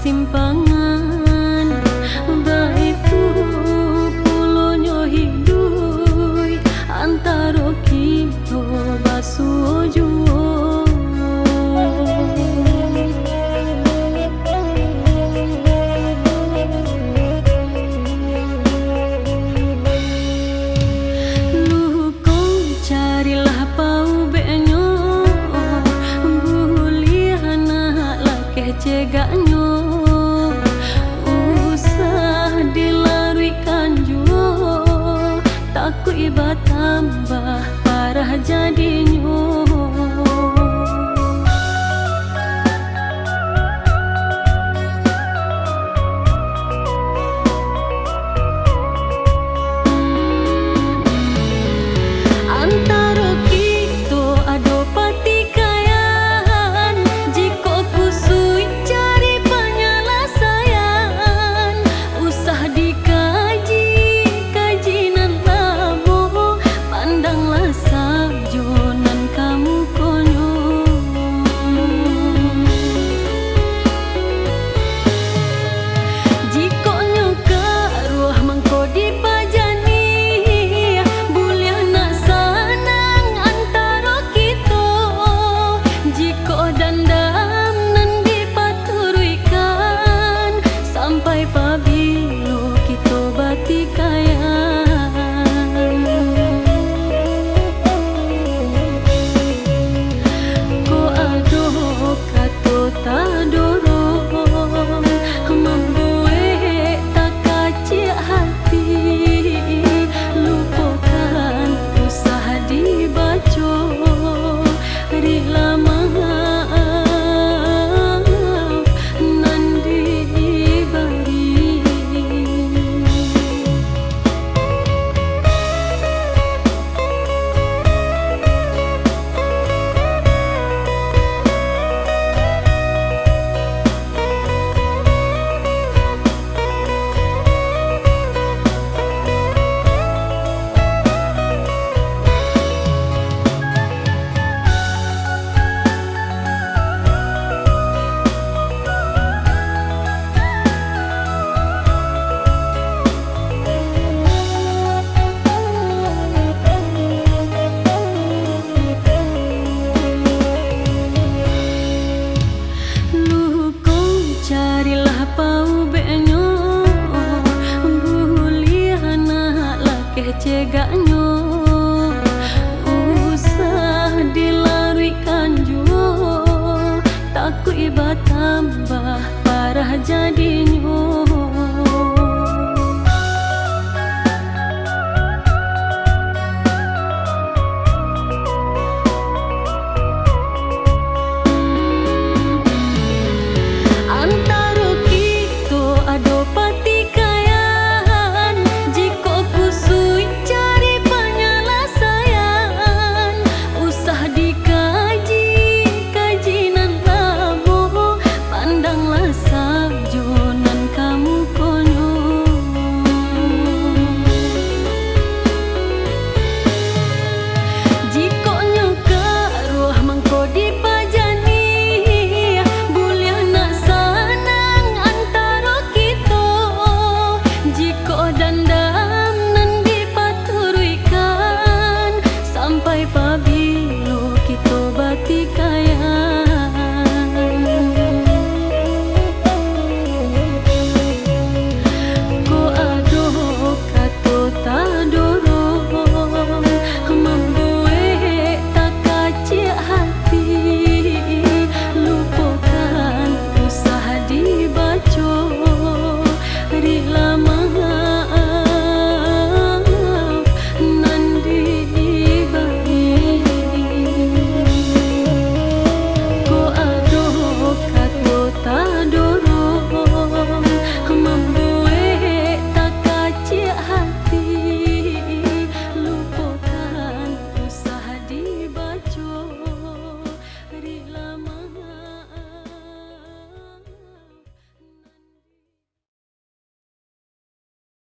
simpangan baitu pulonyo hidui antaro kita basuh juo. Luko carilah pau benyo buliana lakeh cegaknyo usah dilaruikan juo takut iba tambah parah jadinyo. Antaro kita ado patikayan jika kusui cari penyelesaian usah dikaji kajinan labo pandanglah sajonan kamu konyo. Jika nyoka ruah mangko dipajani buliah nak sanang antaro kita jika dandam nan dipaturuikan sampai pabilo kita batikayan. Ko ado kato tadorong membuat tak kacik hati lupakan usah dibaca rela maaf nan diberi. Luko carilah pau benyo buliana lakeh cegaknyo usah dilaruikan juo takut iba tambah parah jadi